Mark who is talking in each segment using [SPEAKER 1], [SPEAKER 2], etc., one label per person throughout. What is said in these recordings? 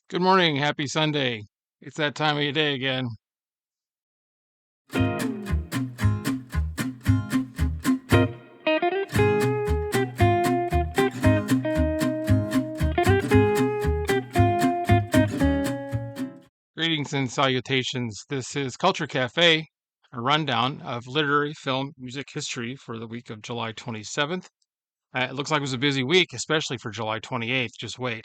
[SPEAKER 1] Good morning. Happy Sunday. It's that time of your day again. Greetings and salutations. This is Culture Cafe, a rundown of literary, film, music history for the week of July 27th. It looks like it was a busy week, especially for July 28th. Just wait.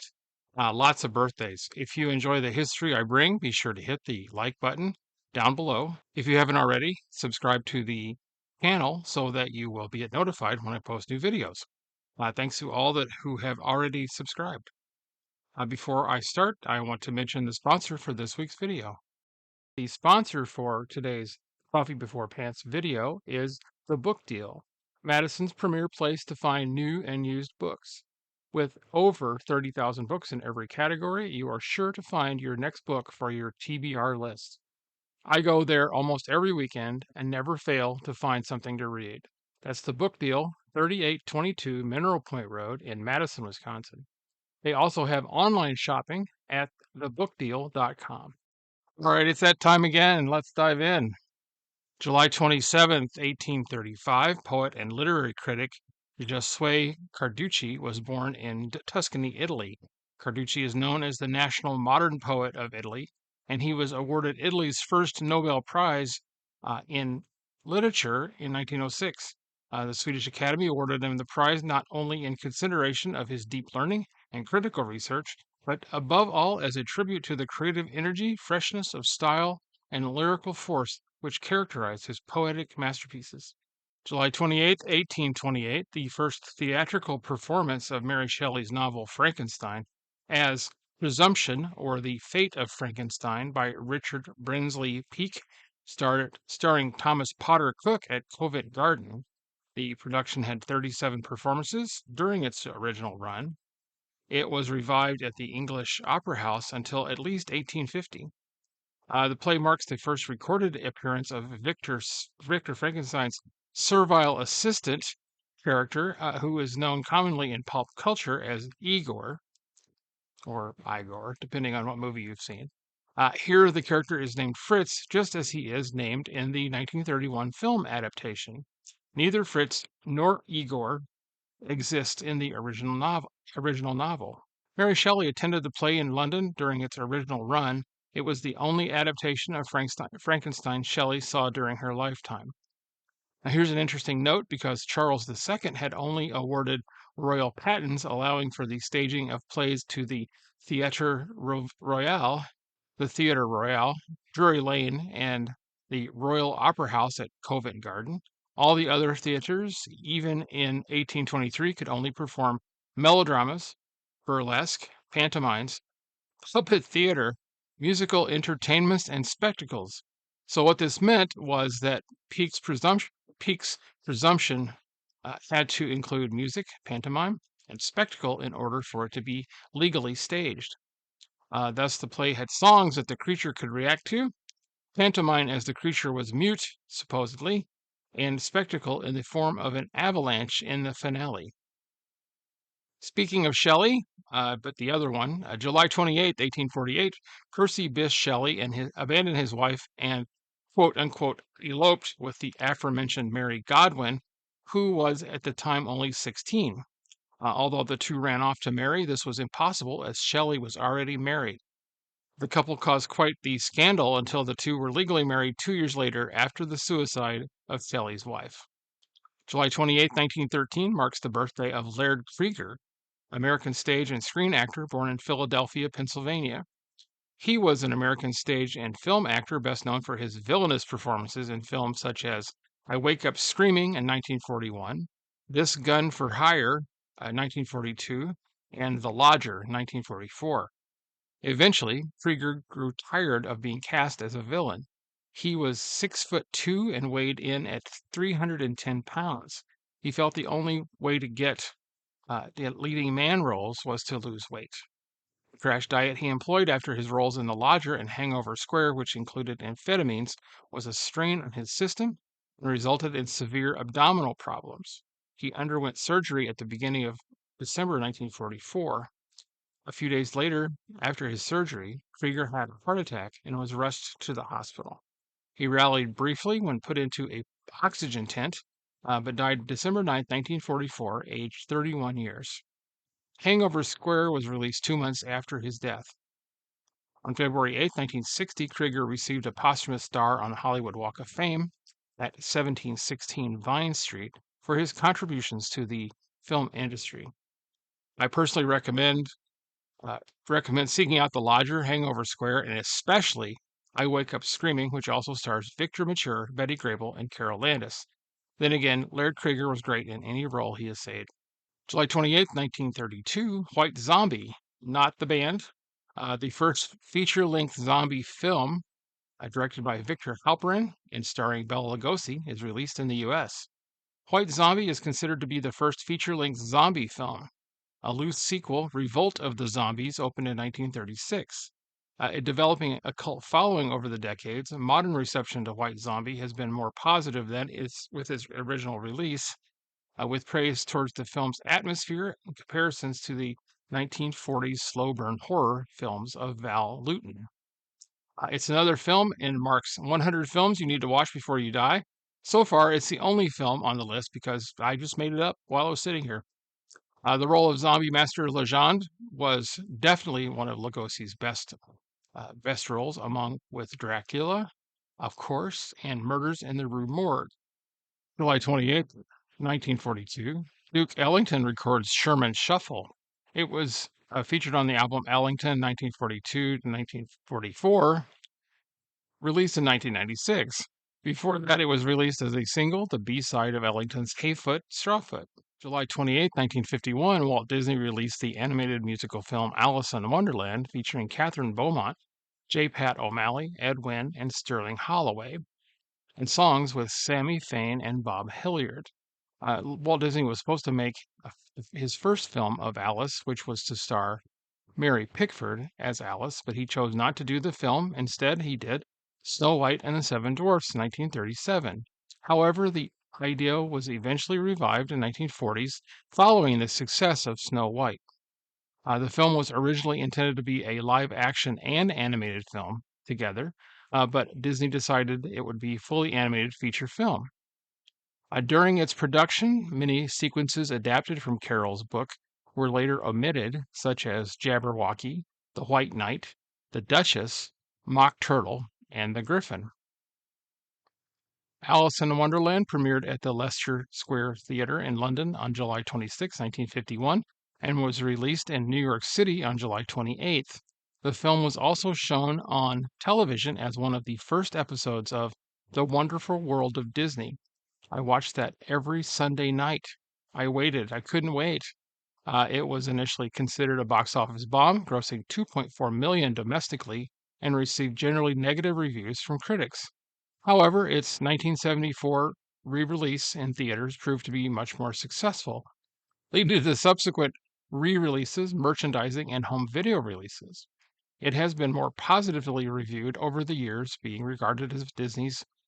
[SPEAKER 1] Lots of birthdays. If you enjoy the history I bring, be sure to hit the like button down below. If you haven't already, subscribe to the channel so that you will be notified when I post new videos. Thanks to all who have already subscribed. Before I start, I want to mention the sponsor for this week's video. The sponsor for today's Coffee Before Pants video is The Book Deal, Madison's premier place to find new and used books. With over 30,000 books in every category, you are sure to find your next book for your TBR list. I go there almost every weekend and never fail to find something to read. That's The Book Deal, 3822 Mineral Point Road in Madison, Wisconsin. They also have online shopping at thebookdeal.com. All right, it's that time again. Let's dive in. July 27th, 1835, poet and literary critic Giosuè Carducci was born in Tuscany, Italy. Carducci is known as the national modern poet of Italy, and he was awarded Italy's first Nobel Prize in literature in 1906. The Swedish Academy awarded him the prize not only in consideration of his deep learning and critical research, but above all as a tribute to the creative energy, freshness of style, and lyrical force which characterized his poetic masterpieces. July 28, 1828, the first theatrical performance of Mary Shelley's novel Frankenstein as Presumption or The Fate of Frankenstein by Richard Brinsley Peake, starring Thomas Potter Cook at Covent Garden. The production had 37 performances during its original run. It was revived at the English Opera House until at least 1850. The play marks the first recorded appearance of Victor Frankenstein's servile assistant character, who is known commonly in pulp culture as Igor, or Igor, depending on what movie you've seen. Here, the character is named Fritz, just as he is named in the 1931 film adaptation. Neither Fritz nor Igor exist in the original novel. Mary Shelley attended the play in London during its original run. It was the only adaptation of Frankenstein Shelley saw during her lifetime. Now, here's an interesting note because Charles II had only awarded royal patents allowing for the staging of plays to the Theatre Royal, Drury Lane, and the Royal Opera House at Covent Garden. All the other theaters, even in 1823, could only perform melodramas, burlesque, pantomimes, puppet theater, musical entertainments, and spectacles. So what this meant was that Peake's presumption had to include music, pantomime, and spectacle in order for it to be legally staged. Thus, the play had songs that the creature could react to, pantomime as the creature was mute, supposedly, and spectacle in the form of an avalanche in the finale. Speaking of Shelley, but the other one, July 28, 1848, Percy Bysshe Shelley abandoned his wife and quote unquote eloped with the aforementioned Mary Godwin, who was at the time only 16. Although the two ran off to marry, this was impossible as Shelley was already married. The couple caused quite the scandal until the two were legally married 2 years later after the suicide of Shelley's wife. July 28, 1913 marks the birthday of Laird Cregar, American stage and screen actor born in Philadelphia, Pennsylvania. He was an American stage and film actor best known for his villainous performances in films such as I Wake Up Screaming in 1941, This Gun for Hire, 1942, and The Lodger, 1944. Eventually, Krieger grew tired of being cast as a villain. He was 6'2" and weighed in at 310 pounds. He felt the only way to get the leading man roles was to lose weight. The crash diet he employed after his roles in The Lodger and Hangover Square, which included amphetamines, was a strain on his system and resulted in severe abdominal problems. He underwent surgery at the beginning of December 1944. A few days later, after his surgery, Krieger had a heart attack and was rushed to the hospital. He rallied briefly when put into a oxygen tent, but died December 9th, 1944, aged 31 years. Hangover Square was released 2 months after his death. On February 8th, 1960, Krieger received a posthumous star on the Hollywood Walk of Fame at 1716 Vine Street for his contributions to the film industry. I personally recommend seeking out The Lodger, Hangover Square, and especially I Wake Up Screaming, which also stars Victor Mature, Betty Grable, and Carol Landis. Then again, Laird Krieger was great in any role he essayed. July 28th, 1932, White Zombie, not the band, the first feature-length zombie film, directed by Victor Halperin and starring Bela Lugosi, is released in the U.S. White Zombie is considered to be the first feature-length zombie film. A loose sequel, Revolt of the Zombies, opened in 1936. It developing a cult following over the decades, modern reception to White Zombie has been more positive than with its original release, with praise towards the film's atmosphere and comparisons to the 1940s slow burn horror films of Val Lewton. It's another film in Mark's 100 films you need to watch before you die. So far, it's the only film on the list because I just made it up while I was sitting here. The role of Zombie Master Legendre was definitely one of Lugosi's best roles, among with Dracula, of course, and Murders in the Rue Morgue. July 28th, 1942, Duke Ellington records Sherman Shuffle. It was featured on the album Ellington 1942 to 1944, released in 1996. Before that, it was released as a single, the B-side of Ellington's Hayfoot, Strawfoot. July 28th, 1951, Walt Disney released the animated musical film Alice in Wonderland, featuring Catherine Beaumont, J. Pat O'Malley, Ed Wynn, and Sterling Holloway, and songs with Sammy Fain and Bob Hilliard. Walt Disney was supposed to make his first film of Alice, which was to star Mary Pickford as Alice, but he chose not to do the film. Instead, he did Snow White and the Seven Dwarfs, 1937. However, the idea was eventually revived in 1940s following the success of Snow White. The film was originally intended to be a live-action and animated film together, but Disney decided it would be fully animated feature film. During its production, many sequences adapted from Carroll's book were later omitted, such as Jabberwocky, the White Knight, the Duchess, Mock Turtle, and the Griffin. Alice in Wonderland premiered at the Leicester Square Theatre in London on July 26, 1951, and was released in New York City on July 28th. The film was also shown on television as one of the first episodes of The Wonderful World of Disney. I watched that every Sunday night. I waited. I couldn't wait. It was initially considered a box office bomb, grossing $2.4 million domestically, and received generally negative reviews from critics. However, its 1974 re-release in theaters proved to be much more successful, leading to the subsequent re-releases, merchandising, and home video releases. It has been more positively reviewed over the years, being regarded as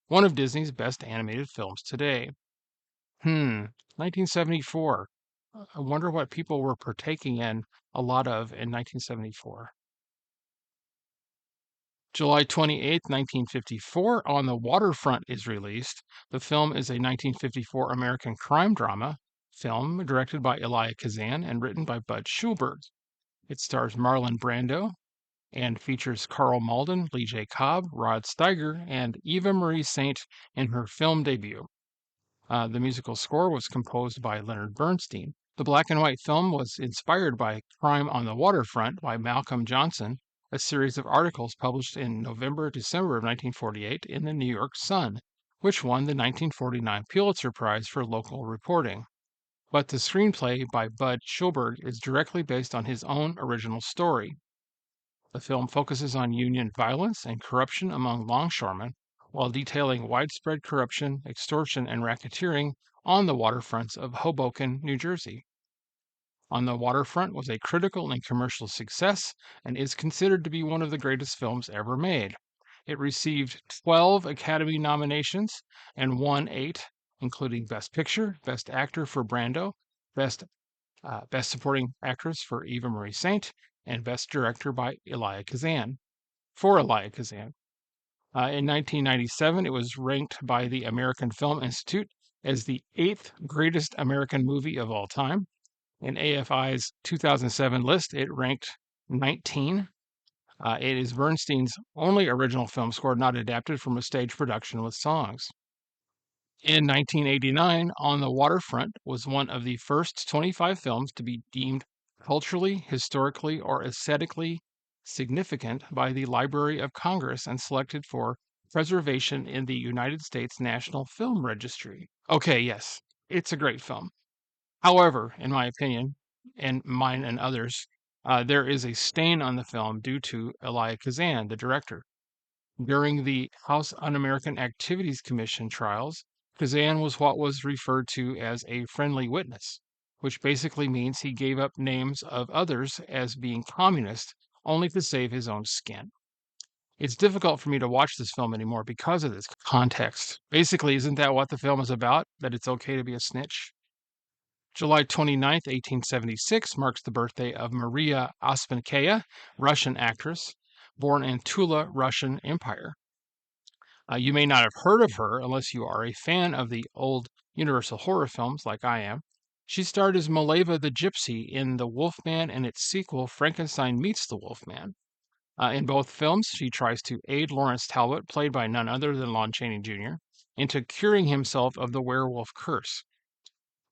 [SPEAKER 1] one of Disney's best animated films today. 1974. I wonder what people were partaking in a lot of in 1974. July 28th, 1954, On the Waterfront is released. The film is a 1954 American crime drama film directed by Elia Kazan and written by Bud Schulberg. It stars Marlon Brando and features Carl Malden, Lee J. Cobb, Rod Steiger, and Eva Marie Saint in her film debut. The musical score was composed by Leonard Bernstein. The black and white film was inspired by Crime on the Waterfront by Malcolm Johnson, a series of articles published in November-December of 1948 in the New York Sun, which won the 1949 Pulitzer Prize for local reporting. But the screenplay by Bud Schulberg is directly based on his own original story. The film focuses on union violence and corruption among longshoremen, while detailing widespread corruption, extortion, and racketeering on the waterfronts of Hoboken, New Jersey. On the Waterfront was a critical and commercial success and is considered to be one of the greatest films ever made. It received 12 Academy nominations and won 8, including Best Picture, Best Actor for Brando, Best Supporting Actress for Eva Marie Saint, and Best Director by Elia Kazan, for Elia Kazan. In 1997, it was ranked by the American Film Institute as the 8th greatest American movie of all time. In AFI's 2007 list, it ranked 19. It is Bernstein's only original film score not adapted from a stage production with songs. In 1989, On the Waterfront was one of the first 25 films to be deemed culturally, historically, or aesthetically significant by the Library of Congress and selected for preservation in the United States National Film Registry. Okay, yes, it's a great film. However, in my opinion, and mine and others, there is a stain on the film due to Elia Kazan, the director. During the House Un-American Activities Commission trials, Kazan was what was referred to as a friendly witness, which basically means he gave up names of others as being communist only to save his own skin. It's difficult for me to watch this film anymore because of this context. Basically, isn't that what the film is about? That it's okay to be a snitch? July 29th, 1876 marks the birthday of Maria Ospensky, Russian actress, born in Tula, Russian Empire. You may not have heard of her unless you are a fan of the old Universal horror films like I am. She starred as Mileva the Gypsy in The Wolfman and its sequel, Frankenstein Meets the Wolfman. In both films, she tries to aid Lawrence Talbot, played by none other than Lon Chaney Jr., into curing himself of the werewolf curse.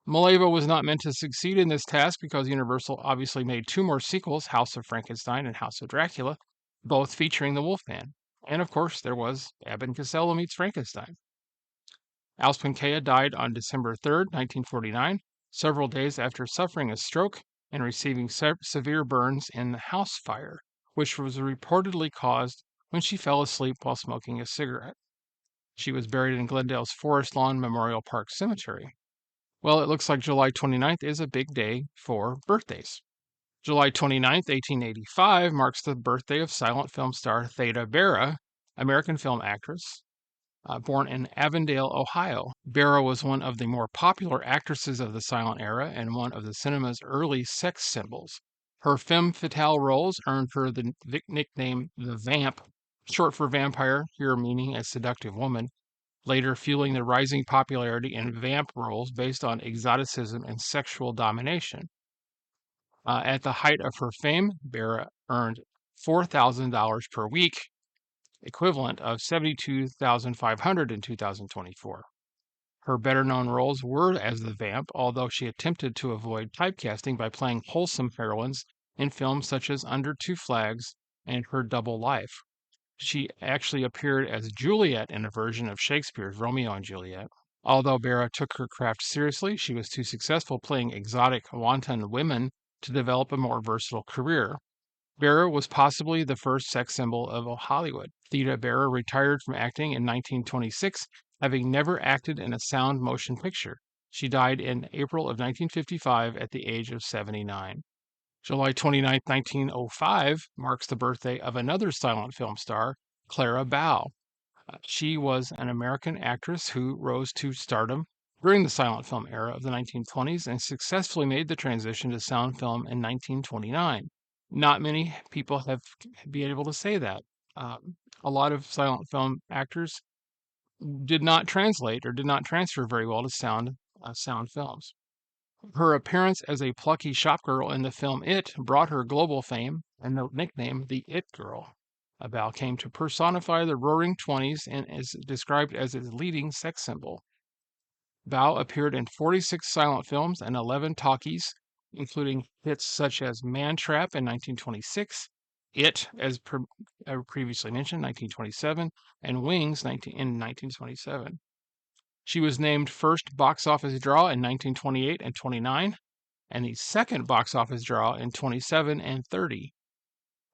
[SPEAKER 1] Mileva was not meant to succeed in this task because Universal obviously made 2 more sequels, House of Frankenstein and House of Dracula, both featuring the Wolfman. And of course, there was Abbott and Costello Meets Frankenstein. Ospensky died on December 3rd, 1949, several days after suffering a stroke and receiving severe burns in the house fire, which was reportedly caused when she fell asleep while smoking a cigarette. She was buried in Glendale's Forest Lawn Memorial Park Cemetery. Well, it looks like July 29th is a big day for birthdays. July 29th, 1885 marks the birthday of silent film star Theda Bara, American film actress, born in Avondale, Ohio. Bara was one of the more popular actresses of the silent era and one of the cinema's early sex symbols. Her femme fatale roles earned her the nickname The Vamp, short for vampire, here meaning a seductive woman, later fueling the rising popularity in vamp roles based on exoticism and sexual domination. At the height of her fame, Bara earned $4,000 per week, equivalent of $72,500 in 2024. Her better-known roles were as the vamp, although she attempted to avoid typecasting by playing wholesome heroines in films such as Under Two Flags and Her Double Life. She actually appeared as Juliet in a version of Shakespeare's Romeo and Juliet. Although Bara took her craft seriously, she was too successful playing exotic, wanton women to develop a more versatile career. Bara was possibly the first sex symbol of Hollywood. Theda Bara retired from acting in 1926, having never acted in a sound motion picture. She died in April of 1955 at the age of 79. July 29, 1905 marks the birthday of another silent film star, Clara Bow. She was an American actress who rose to stardom during the silent film era of the 1920s and successfully made the transition to sound film in 1929. Not many people have been able to say that. A lot of silent film actors did not translate or did not transfer very well to sound films. Her appearance as a plucky shopgirl in the film It brought her global fame and the nickname the It Girl. Bow came to personify the roaring 20s and is described as its leading sex symbol. Bow appeared in 46 silent films and 11 talkies, including hits such as Man Trap in 1926, It, as previously mentioned, 1927, and Wings in 1927. She was named first box office draw in 1928 and 29, and the second box office draw in 27 and 30.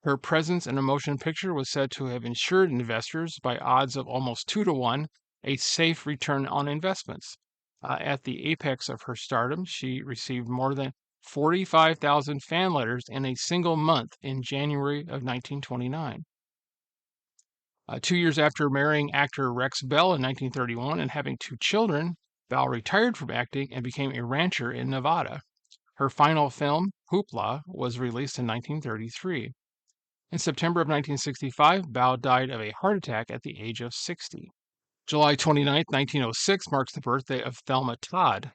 [SPEAKER 1] Her presence in a motion picture was said to have ensured investors, by odds of almost 2 to 1, a safe return on investments. At the apex of her stardom, she received more than 45,000 fan letters in a single month in January of 1929. 2 years after marrying actor Rex Bell in 1931 and having 2 children, Bow retired from acting and became a rancher in Nevada. Her final film, Hoopla, was released in 1933. In September of 1965, Bao died of a heart attack at the age of 60. July 29, 1906 marks the birthday of Thelma Todd,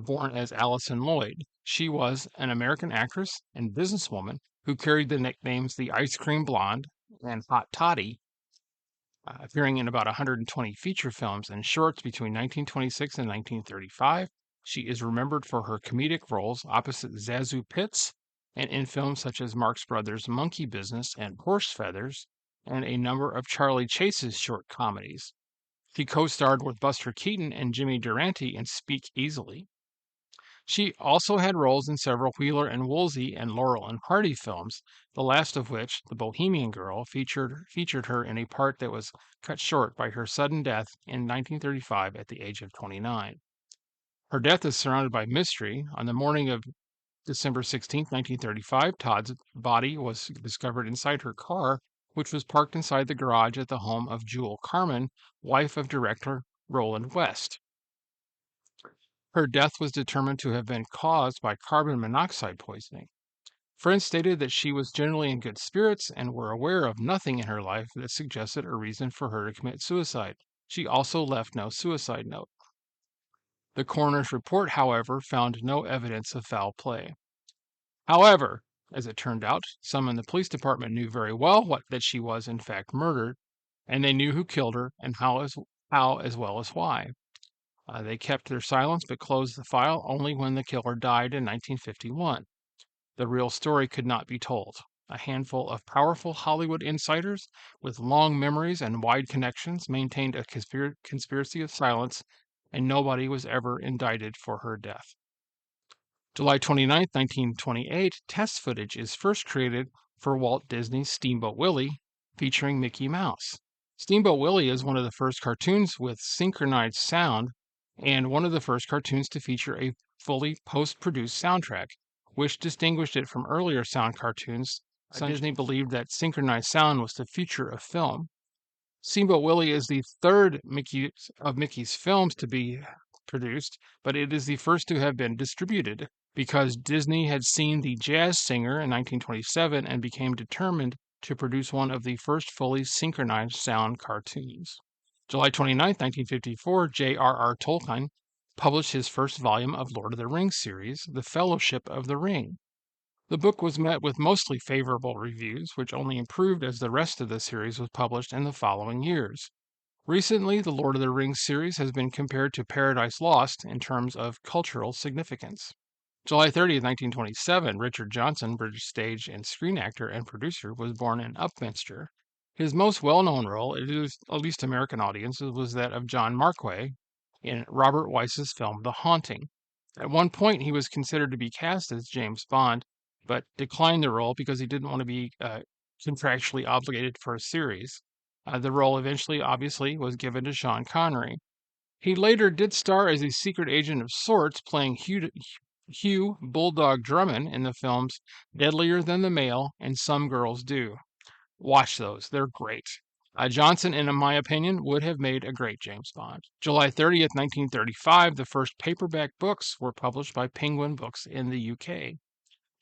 [SPEAKER 1] born as Allison Lloyd. She was an American actress and businesswoman who carried the nicknames the Ice Cream Blonde and Hot Toddy, appearing in about 120 feature films and shorts between 1926 and 1935. She is remembered for her comedic roles opposite Zazu Pitts and in films such as Marx Brothers' Monkey Business and Horse Feathers, and a number of Charlie Chase's short comedies. She co-starred with Buster Keaton and Jimmy Durante in Speak Easily. She also had roles in several Wheeler and Woolsey and Laurel and Hardy films, the last of which, The Bohemian Girl, featured her in a part that was cut short by her sudden death in 1935 at the age of 29. Her death is surrounded by mystery. On the morning of December 16, 1935, Todd's body was discovered inside her car, which was parked inside the garage at the home of Jewel Carmen, wife of director Roland West. Her death was determined to have been caused by carbon monoxide poisoning. Friends stated that she was generally in good spirits and were aware of nothing in her life that suggested a reason for her to commit suicide. She also left no suicide note. The coroner's report, however, found no evidence of foul play. However, as it turned out, some in the police department knew very well that she was in fact murdered, and they knew who killed her and how as well as why. They kept their silence but closed the file only when the killer died in 1951. The real story could not be told. A handful of powerful Hollywood insiders with long memories and wide connections maintained a conspiracy of silence, and nobody was ever indicted for her death. July 29, 1928, test footage is first created for Walt Disney's Steamboat Willie, featuring Mickey Mouse. Steamboat Willie is one of the first cartoons with synchronized sound, and one of the first cartoons to feature a fully post-produced soundtrack, which distinguished it from earlier sound cartoons. Disney believed that synchronized sound was the future of film. Steamboat Willie is the third of Mickey's films to be produced, but it is the first to have been distributed, because Disney had seen The Jazz Singer in 1927 and became determined to produce one of the first fully synchronized sound cartoons. July 29, 1954, J.R.R. Tolkien published his first volume of Lord of the Rings series, The Fellowship of the Ring. The book was met with mostly favorable reviews, which only improved as the rest of the series was published in the following years. Recently, the Lord of the Rings series has been compared to Paradise Lost in terms of cultural significance. July 30, 1927, Richard Johnson, British stage and screen actor and producer, was born in Upminster. His most well-known role, at least American audiences, was that of John Marquay in Robert Weiss's film The Haunting. At one point, he was considered to be cast as James Bond, but declined the role because he didn't want to be contractually obligated for a series. The role eventually, obviously, was given to Sean Connery. He later did star as a secret agent of sorts, playing Hugh Bulldog Drummond in the films Deadlier Than the Male and Some Girls Do. Watch those, they're great. Johnson, in my opinion, would have made a great James Bond. July 30th, 1935, the first paperback books were published by Penguin Books in the UK.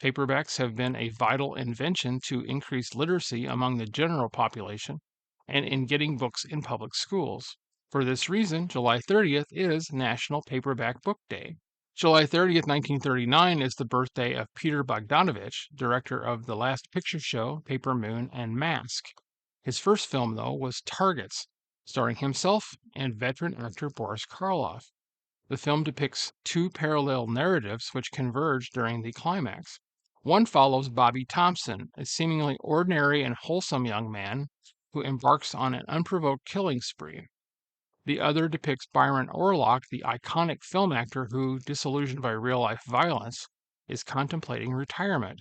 [SPEAKER 1] Paperbacks have been a vital invention to increase literacy among the general population and in getting books in public schools. For this reason, July 30th is National Paperback Book Day. July 30th, 1939 is the birthday of Peter Bogdanovich, director of The Last Picture Show, Paper Moon, and Mask. His first film, though, was Targets, starring himself and veteran actor Boris Karloff. The film depicts two parallel narratives which converge during the climax. One follows Bobby Thompson, a seemingly ordinary and wholesome young man who embarks on an unprovoked killing spree. The other depicts Byron Orlock, the iconic film actor who, disillusioned by real-life violence, is contemplating retirement.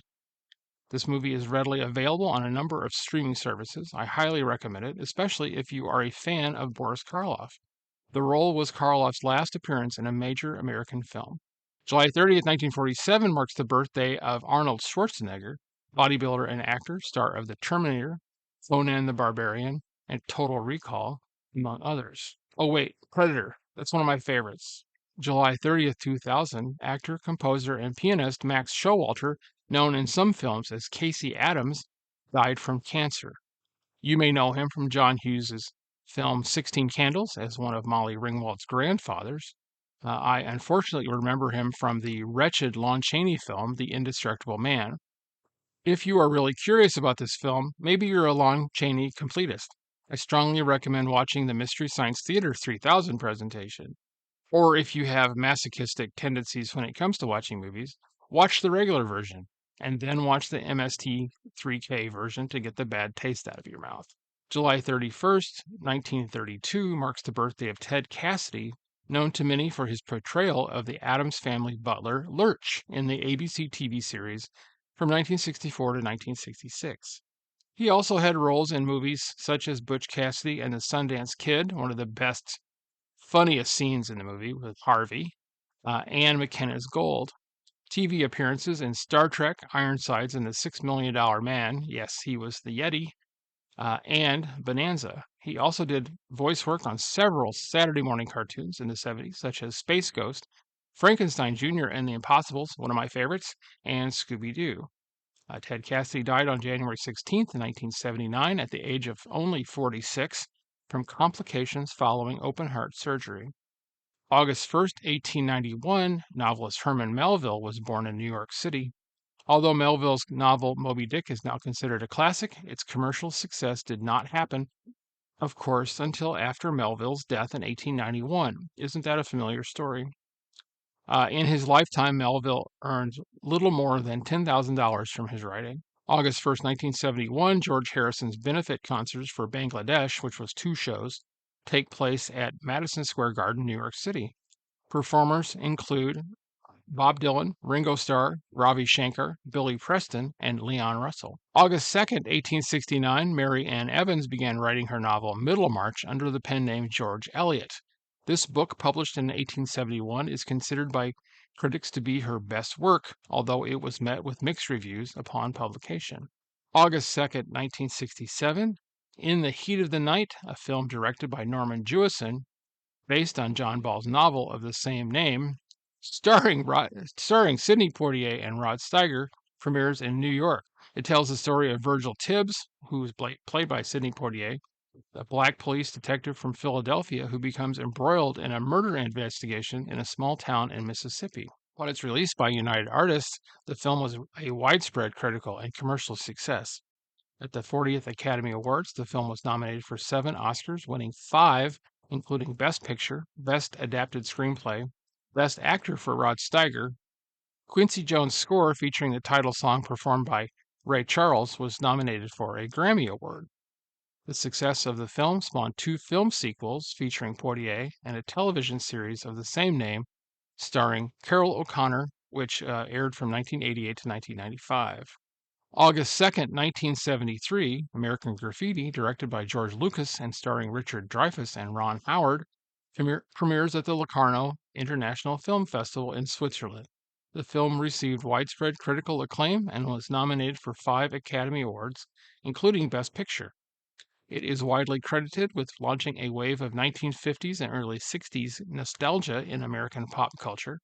[SPEAKER 1] This movie is readily available on a number of streaming services. I highly recommend it, especially if you are a fan of Boris Karloff. The role was Karloff's last appearance in a major American film. July 30th, 1947 marks the birthday of Arnold Schwarzenegger, bodybuilder and actor, star of The Terminator, Conan the Barbarian, and Total Recall, among others. Oh wait, Predator. That's one of my favorites. July 30th, 2000, actor, composer, and pianist Max Showalter, known in some films as Casey Adams, died from cancer. You may know him from John Hughes's film 16 Candles as one of Molly Ringwald's grandfathers. I unfortunately remember him from the wretched Lon Chaney film, The Indestructible Man. If you are really curious about this film, maybe you're a Lon Chaney completist. I strongly recommend watching the Mystery Science Theater 3000 presentation. Or if you have masochistic tendencies when it comes to watching movies, watch the regular version and then watch the MST3K version to get the bad taste out of your mouth. July 31st, 1932 marks the birthday of Ted Cassidy, known to many for his portrayal of the Addams Family butler Lurch in the ABC TV series from 1964 to 1966. He also had roles in movies such as Butch Cassidy and the Sundance Kid, one of the best funniest scenes in the movie with Harvey, Anne McKenna's Gold, TV appearances in Star Trek, Ironsides, and the $6 Million Man. Yes, he was the Yeti, and Bonanza. He also did voice work on several Saturday morning cartoons in the 70s, such as Space Ghost, Frankenstein Jr. and the Impossibles, one of my favorites, and Scooby Doo. Ted Cassidy died on January 16th, 1979, at the age of only 46 from complications following open heart surgery. August 1st, 1891, novelist Herman Melville was born in New York City. Although Melville's novel Moby Dick is now considered a classic, its commercial success did not happen, of course, until after Melville's death in 1891. Isn't that a familiar story? In his lifetime, Melville earned little more than $10,000 from his writing. August 1st, 1971, George Harrison's benefit concerts for Bangladesh, which was 2 shows, take place at Madison Square Garden, New York City. Performers include Bob Dylan, Ringo Starr, Ravi Shankar, Billy Preston, and Leon Russell. August 2nd, 1869, Mary Ann Evans began writing her novel Middlemarch under the pen name George Eliot. This book, published in 1871, is considered by critics to be her best work, although it was met with mixed reviews upon publication. August 2nd, 1967, In the Heat of the Night, a film directed by Norman Jewison, based on John Ball's novel of the same name, starring Sidney Poitier and Rod Steiger, premieres in New York. It tells the story of Virgil Tibbs, who is played by Sidney Poitier, a black police detective from Philadelphia who becomes embroiled in a murder investigation in a small town in Mississippi. When it's released by United Artists, the film was a widespread critical and commercial success. At the 40th Academy Awards, the film was nominated for 7 Oscars, winning 5, including Best Picture, Best Adapted Screenplay, Best Actor for Rod Steiger. Quincy Jones' score, featuring the title song performed by Ray Charles, was nominated for a Grammy Award. The success of the film spawned 2 film sequels featuring Poitier and a television series of the same name starring Carroll O'Connor, which aired from 1988 to 1995. August 2nd, 1973, American Graffiti, directed by George Lucas and starring Richard Dreyfuss and Ron Howard, premieres at the Locarno International Film Festival in Switzerland. The film received widespread critical acclaim and was nominated for 5 Academy Awards, including Best Picture. It is widely credited with launching a wave of 1950s and early 60s nostalgia in American pop culture,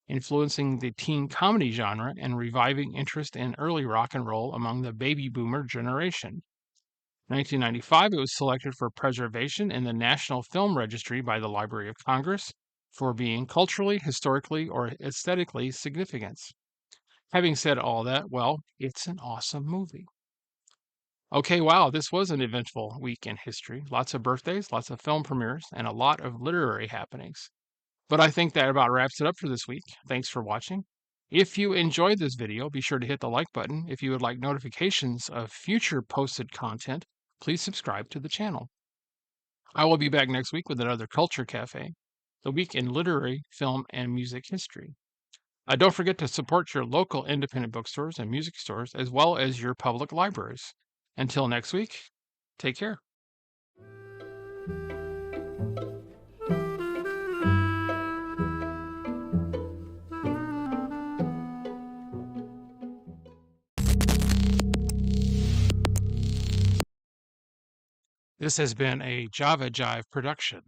[SPEAKER 1] influencing the teen comedy genre and reviving interest in early rock and roll among the baby boomer generation. 1995, it was selected for preservation in the National Film Registry by the Library of Congress for being culturally, historically, or aesthetically significant. Having said all that, well, it's an awesome movie. Okay, wow, this was an eventful week in history. Lots of birthdays, lots of film premieres, and a lot of literary happenings. But I think that about wraps it up for this week. Thanks for watching. If you enjoyed this video, be sure to hit the like button. If you would like notifications of future posted content, please subscribe to the channel. I will be back next week with another Culture Cafe, the week in literary, film, and music history. Don't forget to support your local independent bookstores and music stores, as well as your public libraries. Until next week, take care. This has been a Java Jive production.